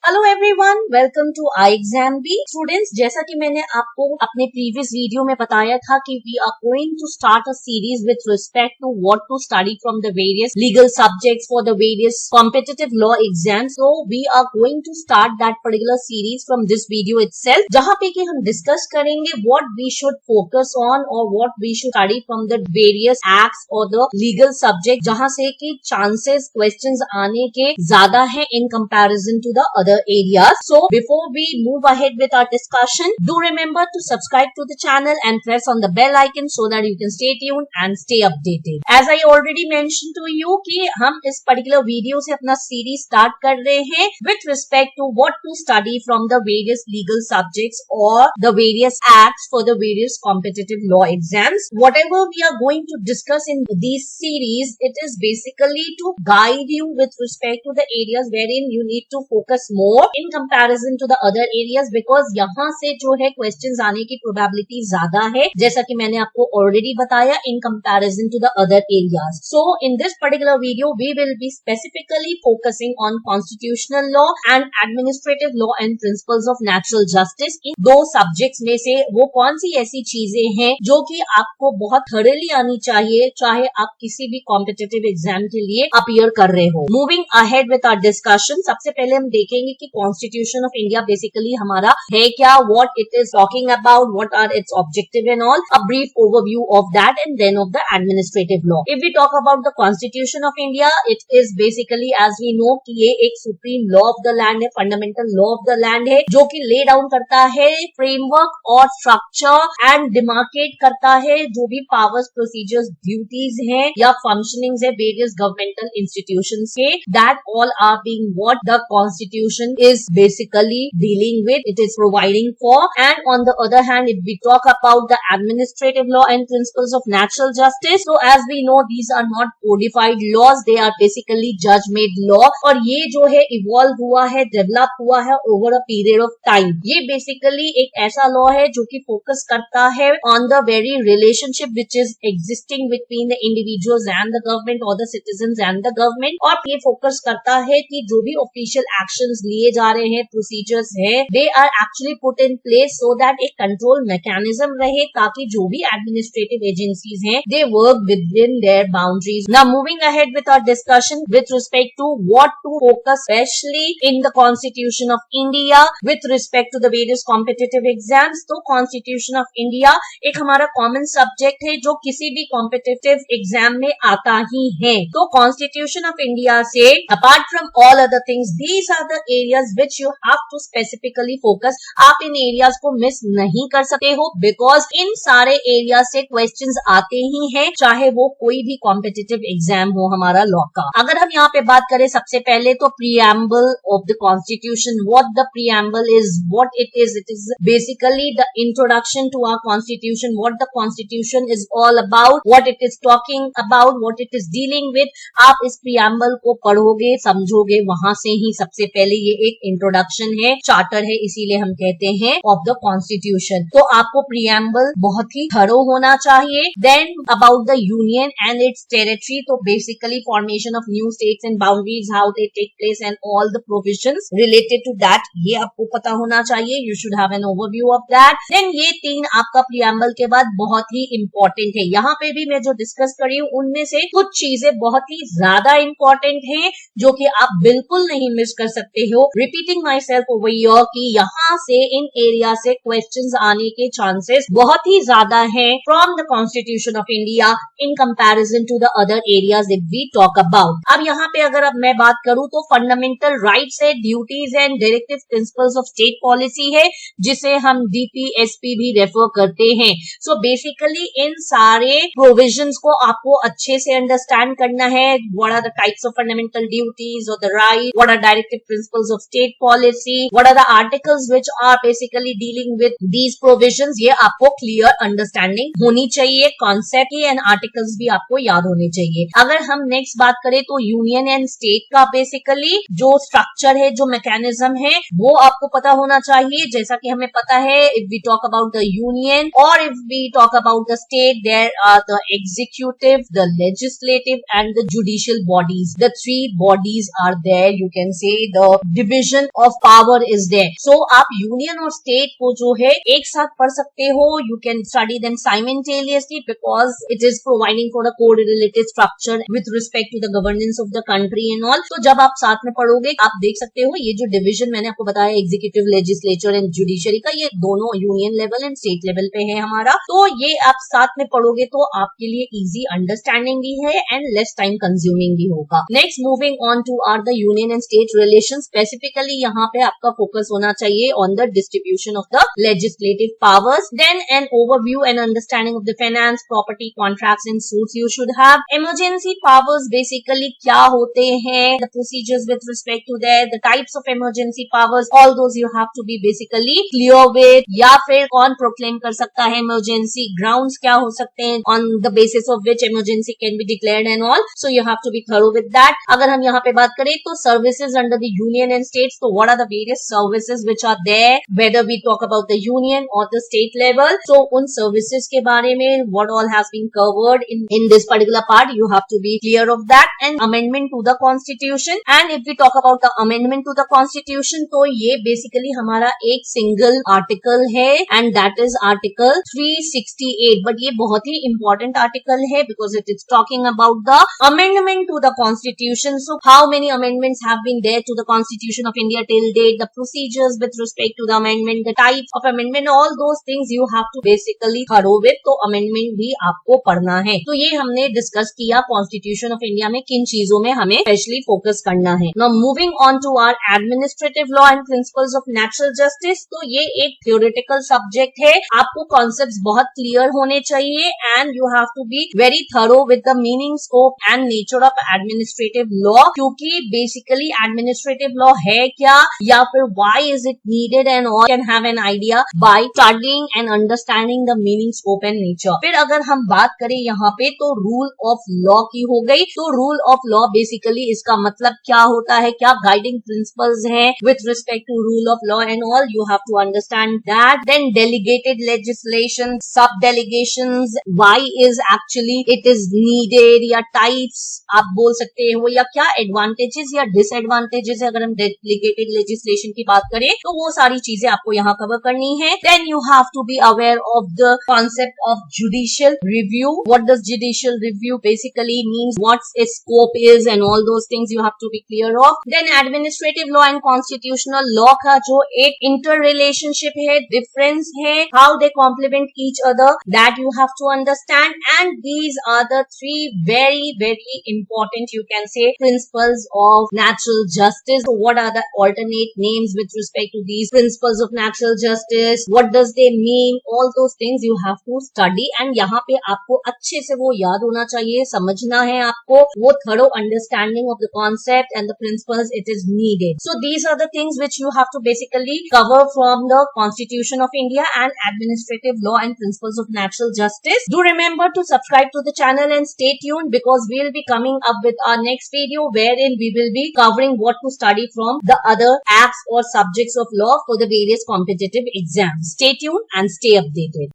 Hello everyone, welcome to I exam B. Students, जैसा कि मैंने आपको अपने प्रीवियस वीडियो में बताया था कि we are going to start a series with respect to what to study from the various legal subjects for the various competitive law exams. So we are going to start that particular series from this video itself, जहां पे कि हम discuss करेंगे what we should focus on और what we should study from the various acts और the legal subject, जहां से कि चांसेस क्वेश्चंस आने के ज्यादा है in comparison to the other areas. So before we move ahead with our discussion, do remember to subscribe to the channel and press on the bell icon so that you can stay tuned and stay updated. As I already mentioned to you कि हम इस particular video से अपना series start कर रहे हैं with respect to what to study from the various legal subjects or the various acts for the various competitive law exams. Whatever we are going to discuss in these series, it is basically to guide you with respect to the areas wherein you need to focus more in comparison to the other areas, because यहाँ से जो है questions आने की probability ज्यादा है, जैसा कि मैंने आपको already बताया, in comparison to the other areas. So in this particular video we will be specifically focusing on constitutional law and administrative law and principles of natural justice. इन दो subjects में से वो कौन सी ऐसी चीजें हैं जो कि आपको बहुत thoroughly आनी चाहिए, चाहे आप किसी भी competitive exam के लिए appear कर रहे हो। Moving ahead with our discussion, सबसे पहले हम देखेंगे कि कॉन्स्टिट्यूशन ऑफ इंडिया बेसिकली हमारा है क्या, what it is talking about, what are its objective and all, a brief overview of that and then of the administrative law. If we talk about the Constitution of India, it is basically as we know कि ये एक supreme law of the land है, fundamental law of the land है, जो कि lay down करता है framework और स्ट्रक्चर एंड डिमार्केट करता है जो भी पावर्स, प्रोसीजर्स, ड्यूटीज हैं या फंक्शनिंग्स है वेरियस गवर्नमेंटल इंस्टीट्यूशंस के, that all are being what the Constitution is basically dealing with, it is providing for. And on the other hand, if we talk about the administrative law and principles of natural justice, so as we know these are not codified laws, they are basically judge made law, और ये जो है evolve हुआ है, develop हुआ है over a period of time. ये basically एक ऐसा law है जो कि focus करता है on the very relationship which is existing between the individuals and the government or the citizens and the government, और ये focus करता है कि जो भी official एक्शंस लिए जा रहे हैं, प्रोसीजर्स है, they are actually put in place so that एक कंट्रोल मैकेनिज्म रहे, ताकि जो भी एडमिनिस्ट्रेटिव एजेंसीज हैं they work within their boundaries. Now moving ahead with our discussion with respect to what to focus specially in the Constitution of India with respect to the various competitive exams. तो Constitution of India एक हमारा common subject है जो किसी भी competitive exam में आता ही है। तो कॉन्स्टिट्यूशन ऑफ इंडिया से apart from all other things, these are the areas which you have to specifically focus. आप इन एरियाज को मिस नहीं कर सकते हो, बिकॉज इन सारे एरिया से क्वेश्चंस आते ही हैं, चाहे वो कोई भी कॉम्पिटिटिव एग्जाम हो हमारा लॉ का। अगर हम यहाँ पे बात करें सबसे पहले तो preamble of the Constitution, what the preamble is, what it is basically the introduction to our Constitution, what the Constitution is all about, what it is talking about, what it is dealing with. आप इस preamble को पढ़ोगे, समझोगे, वहां से ही सबसे पहले ये एक इंट्रोडक्शन है, चार्टर है, इसीलिए हम कहते हैं ऑफ द कॉन्स्टिट्यूशन। तो आपको प्रीएम्बल बहुत ही थरो होना चाहिए। Then about the union and its territory, तो basically formation of new states and boundaries, how they take place and all the provisions related to that, ये आपको पता होना चाहिए। You should have an overview of that. Then ये तीन आपका preamble के बाद बहुत ही इंपॉर्टेंट है। यहाँ पे भी मैं जो डिस्कस करी हूँ उनमें से कुछ चीजें बहुत ही ज्यादा इंपॉर्टेंट है जो कि आप बिल्कुल नहीं मिस कर सकते हो। Repeating my self over here कि यहाँ से इन एरिया से क्वेश्चंस आने के चांसेस बहुत ही ज्यादा हैं from the Constitution of India in comparison to the other areas if we talk about. अब यहाँ पे अगर अब मैं बात करूँ तो फंडामेंटल राइट्स है, duties and directive principles of state policy है, जिसे हम डीपीएसपी भी रेफर करते हैं। सो बेसिकली इन सारे प्रोविजंस को आपको अच्छे से अंडरस्टैंड करना है। What are the types of fundamental duties और the right, what are directive principles of state policy, what are the articles which are basically dealing with these provisions, ये आपको clear understanding होनी चाहिए। concept की and articles भी आपको याद होने चाहिए। अगर हम next बात करें तो union and state का basically जो structure है, जो mechanism है, वो आपको पता होना चाहिए। जैसा कि हमें पता है, if we talk about the union or if we talk about the state, there are the executive, the legislative and the judicial bodies. The three bodies are there. You can say the division division of power is there. So आप union और state को जो है एक साथ पढ़ सकते हो. You can study them simultaneously because it is providing for a correlated structure with respect to the governance of the country and all. तो जब आप साथ में पढ़ोगे आप देख सकते हो ये जो division मैंने आपको बताया executive, legislature and judiciary का, ये दोनों union level and state level पे है हमारा. तो ये आप साथ में पढ़ोगे तो आपके लिए easy understanding भी है and less time consuming भी होगा. Next, moving on to are the union and state relations. Specifically यहाँ पे आपका focus होना चाहिए on the distribution of the legislative powers. Then an overview and understanding of the finance, property, contracts and suits you should have. Emergency powers basically क्या होते हैं, the procedures with respect to that, the types of emergency powers, all those you have to be basically clear with. या फिर कौन proclaim कर सकता है emergency, grounds क्या हो सकते हैं on the basis of which emergency can be declared and all. So you have to be thorough with that. अगर हम यहाँ पे बात करें तो services under the union and states, so what are the various services which are there, whether we talk about the union or the state level. So उन services के बारे में what all has been covered in this particular part, you have to be clear of that. And amendment to the constitution, and if we talk about the amendment to the constitution, तो ये basically हमारा एक single article है and that is article 368. But ये बहुत ही important article है because it is talking about the amendment to the constitution. So how many amendments have been there to the constitution of India till date, the procedures with respect to the amendment, the types of amendment, all those things you have to basically thorough with. तो amendment भी आपको पढ़ना है. तो ये हमने discuss किया constitution of India में किन चीजों में हमें स्पेशली फोकस करना है. Now moving on to our administrative law and principles of natural justice. तो ये एक theoretical subject है. आपको concepts बहुत clear होने चाहिए and you have to be very thorough with the meaning, scope and nature of administrative law. क्योंकि basically administrative law है क्या या फिर why is it needed and all can have an idea by studying and understanding the meaning, scope and nature. फिर अगर हम बात करें यहाँ पे तो rule of law की हो गई. तो rule of law basically इसका मतलब क्या होता है, क्या guiding principles हैं with respect to rule of law and all, you have to understand that. Then delegated legislation, sub delegations, why is actually it is needed, या types आप बोल सकते हो, या क्या advantages या disadvantages है अगर हम delegated legislation की बात करें. तो वो सारी चीजें आपको यहाँ कवर करनी है. Then you have to be aware of the concept of judicial review. What does judicial review basically means, what its scope is and all those things you have to be clear of. Then administrative law and constitutional law का जो एक interrelationship है, difference है, how they complement each other, that you have to understand. And these are the three very very important, you can say, principles of natural justice. So what are the alternate names with respect to these principles of natural justice, what does they mean, all those things you have to study. And यहाँ पे आपको अच्छे से वो याद होना चाहिए, समझना है आपको, वो thorough understanding of the concept and the principles it is needed. So these are the things which you have to basically cover from the Constitution of India and administrative law and principles of natural justice. Do remember to subscribe to the channel and stay tuned because we will be coming up with our next video wherein we will be covering what to study from the other acts or subjects of law for the various competitive exams. Stay tuned and stay updated.